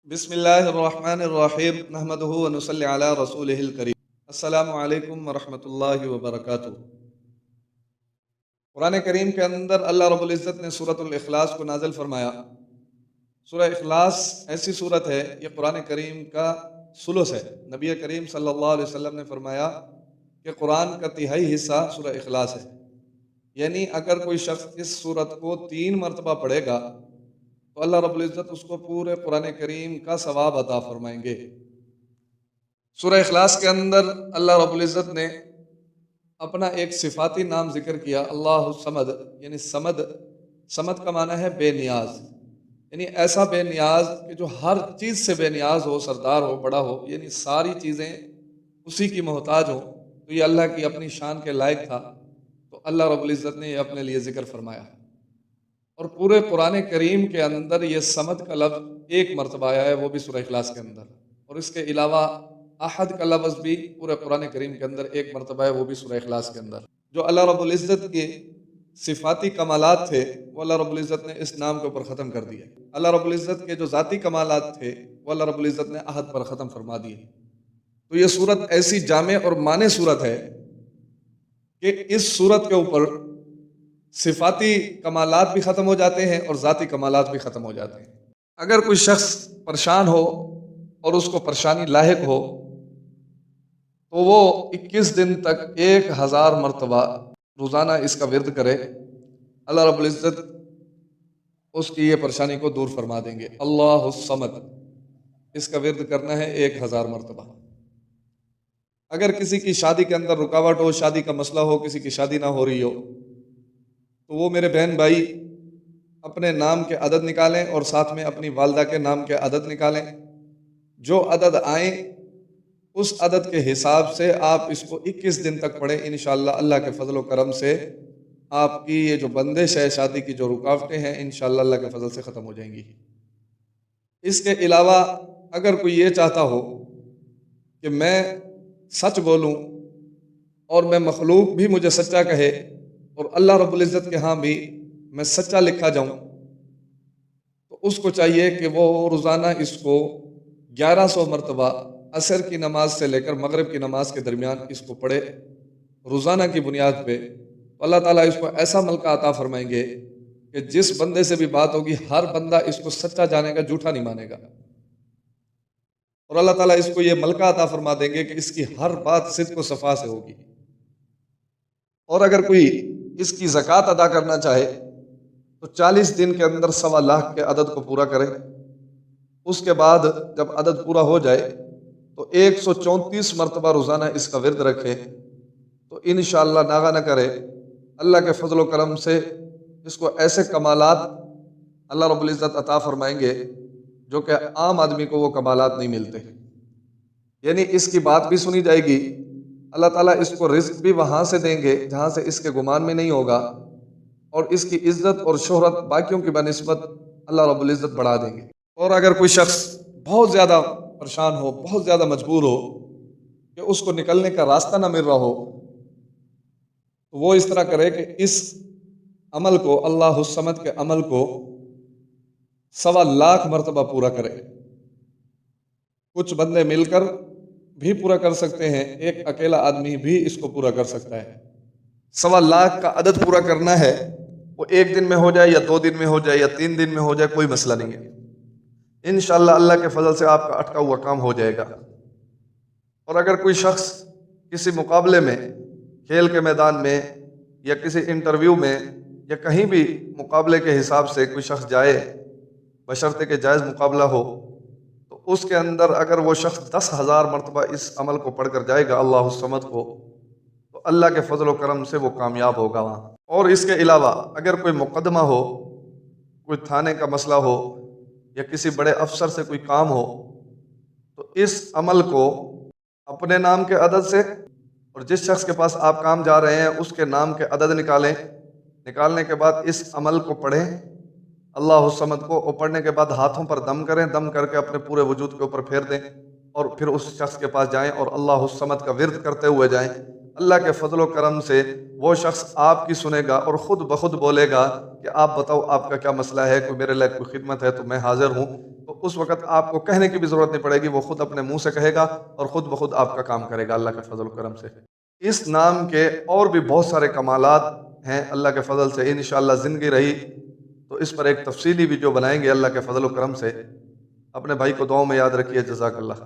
بسم اللہ الرحمن الرحیم نحمدہ ونصلی علی رسولہ الکریم۔ السلام علیکم ورحمۃ اللہ وبرکاتہ۔ قرآن کریم کے اندر اللہ رب العزت نے سورۃ الاخلاص کو نازل فرمایا۔ سورہ اخلاص ایسی صورت ہے، یہ قرآن کریم کا ثلث ہے۔ نبی کریم صلی اللہ علیہ وسلم نے فرمایا کہ قرآن کا تہائی حصہ سورہ اخلاص ہے، یعنی اگر کوئی شخص اس صورت کو 3 مرتبہ پڑھے گا تو اللہ رب العزت اس کو پورے قرآن کریم کا ثواب عطا فرمائیں گے۔ سورہ اخلاص کے اندر اللہ رب العزت نے اپنا ایک صفاتی نام ذکر کیا، اللہ الصمد، یعنی صمد کا معنی ہے بے نیاز، یعنی ایسا بے نیاز کہ جو ہر چیز سے بے نیاز ہو، سردار ہو، بڑا ہو، یعنی ساری چیزیں اسی کی محتاج ہو، تو یہ اللہ کی اپنی شان کے لائق تھا، تو اللہ رب العزت نے یہ اپنے لیے ذکر فرمایا۔ اور پورے قرآن کریم کے اندر یہ صمد کا لفظ 1 مرتبہ آیا ہے، وہ بھی سورہ اخلاص کے اندر، اور اس کے علاوہ احد کا لفظ بھی پورے قرآن کریم کے اندر 1 مرتبہ ہے، وہ بھی سورہ اخلاص کے اندر۔ جو اللہ رب العزت کے صفاتی کمالات تھے وہ اللہ رب العزت نے اس نام کے اوپر ختم کر دیے۔ اللہ رب العزت کے جو ذاتی کمالات تھے وہ اللہ رب العزت نے احد پر ختم فرما دیے۔ تو یہ صورت ایسی جامع اور مانع صورت ہے کہ اس صورت کے اوپر صفاتی کمالات بھی ختم ہو جاتے ہیں اور ذاتی کمالات بھی ختم ہو جاتے ہیں۔ اگر کوئی شخص پریشان ہو اور اس کو پریشانی لاحق ہو تو وہ 21 دن تک 1000 مرتبہ روزانہ اس کا ورد کرے، اللہ رب العزت اس کی یہ پریشانی کو دور فرما دیں گے۔ اللہ الصمد، اس کا ورد کرنا ہے 1000 مرتبہ۔ اگر کسی کی شادی کے اندر رکاوٹ ہو، شادی کا مسئلہ ہو، کسی کی شادی نہ ہو رہی ہو، تو وہ میرے بہن بھائی اپنے نام کے عدد نکالیں اور ساتھ میں اپنی والدہ کے نام کے عدد نکالیں۔ جو عدد آئیں اس عدد کے حساب سے آپ اس کو 21 دن تک پڑھیں، انشاءاللہ اللہ کے فضل و کرم سے آپ کی یہ جو بندش ہے، شادی کی جو رکاوٹیں ہیں، انشاءاللہ اللہ کے فضل سے ختم ہو جائیں گی۔ اس کے علاوہ اگر کوئی یہ چاہتا ہو کہ میں سچ بولوں اور میں مخلوق بھی مجھے سچا کہے اور اللہ رب العزت کے ہاں بھی میں سچا لکھا جاؤں، تو اس کو چاہیے کہ وہ روزانہ اس کو 1100 مرتبہ عصر کی نماز سے لے کر مغرب کی نماز کے درمیان اس کو پڑھے روزانہ کی بنیاد پہ۔ اللہ تعالیٰ اس کو ایسا ملکہ عطا فرمائیں گے کہ جس بندے سے بھی بات ہوگی ہر بندہ اس کو سچا جانے گا، جھوٹا نہیں مانے گا، اور اللہ تعالیٰ اس کو یہ ملکہ عطا فرما دیں گے کہ اس کی ہر بات صدق و صفا سے ہوگی۔ اور اگر کوئی اس کی زکوٰۃ ادا کرنا چاہے تو 40 دن کے اندر 1.25 لاکھ کے عدد کو پورا کرے۔ اس کے بعد جب عدد پورا ہو جائے تو 134 مرتبہ روزانہ اس کا ورد رکھے، تو انشاءاللہ ناغہ نہ کرے، اللہ کے فضل و کرم سے اس کو ایسے کمالات اللہ رب العزت عطا فرمائیں گے جو کہ عام آدمی کو وہ کمالات نہیں ملتے، یعنی اس کی بات بھی سنی جائے گی، اللہ تعالیٰ اس کو رزق بھی وہاں سے دیں گے جہاں سے اس کے گمان میں نہیں ہوگا، اور اس کی عزت اور شہرت باقیوں کی بنسبت اللہ رب العزت بڑھا دیں گے۔ اور اگر کوئی شخص بہت زیادہ پریشان ہو، بہت زیادہ مجبور ہو کہ اس کو نکلنے کا راستہ نہ مل رہا ہو، تو وہ اس طرح کرے کہ اس عمل کو، اللہ الصمد کے عمل کو 1.25 لاکھ مرتبہ پورا کرے۔ کچھ بندے مل کر بھی پورا کر سکتے ہیں، ایک اکیلا آدمی بھی اس کو پورا کر سکتا ہے۔ 1.25 لاکھ کا عدد پورا کرنا ہے، وہ 1 دن میں ہو جائے یا 2 دن میں ہو جائے یا 3 دن میں ہو جائے، کوئی مسئلہ نہیں ہے، انشاءاللہ اللہ کے فضل سے آپ کا اٹکا ہوا کام ہو جائے گا۔ اور اگر کوئی شخص کسی مقابلے میں، کھیل کے میدان میں یا کسی انٹرویو میں یا کہیں بھی مقابلے کے حساب سے کوئی شخص جائے، بشرطے کہ جائز مقابلہ ہو، تو اس کے اندر اگر وہ شخص 10,000 مرتبہ اس عمل کو پڑھ کر جائے گا، اللہ الصمد کو، تو اللہ کے فضل و کرم سے وہ کامیاب ہوگا وہاں۔ اور اس کے علاوہ اگر کوئی مقدمہ ہو، کوئی تھانے کا مسئلہ ہو یا کسی بڑے افسر سے کوئی کام ہو، تو اس عمل کو اپنے نام کے عدد سے اور جس شخص کے پاس آپ کام جا رہے ہیں اس کے نام کے عدد نکالیں، نکالنے کے بعد اس عمل کو پڑھیں اللہ الصمد کو، اور پڑھنے کے بعد ہاتھوں پر دم کریں، دم کر کے اپنے پورے وجود کے اوپر پھیر دیں، اور پھر اس شخص کے پاس جائیں اور اللہ الصمد کا ورد کرتے ہوئے جائیں۔ اللہ کے فضل و کرم سے وہ شخص آپ کی سنے گا اور خود بخود بولے گا کہ آپ بتاؤ آپ کا کیا مسئلہ ہے، کوئی میرے لیے کوئی خدمت ہے تو میں حاضر ہوں، تو اس وقت آپ کو کہنے کی بھی ضرورت نہیں پڑے گی، وہ خود اپنے منہ سے کہے گا اور خود بخود آپ کا کام کرے گا اللہ کے فضل و کرم سے۔ اس نام کے اور بھی بہت سارے کمالات ہیں اللہ کے فضل سے، انشاءاللہ زندگی رہی تو اس پر ایک تفصیلی ویڈیو بنائیں گے اللہ کے فضل و کرم سے۔ اپنے بھائی کو دعاؤں میں یاد رکھیے، جزاک اللہ۔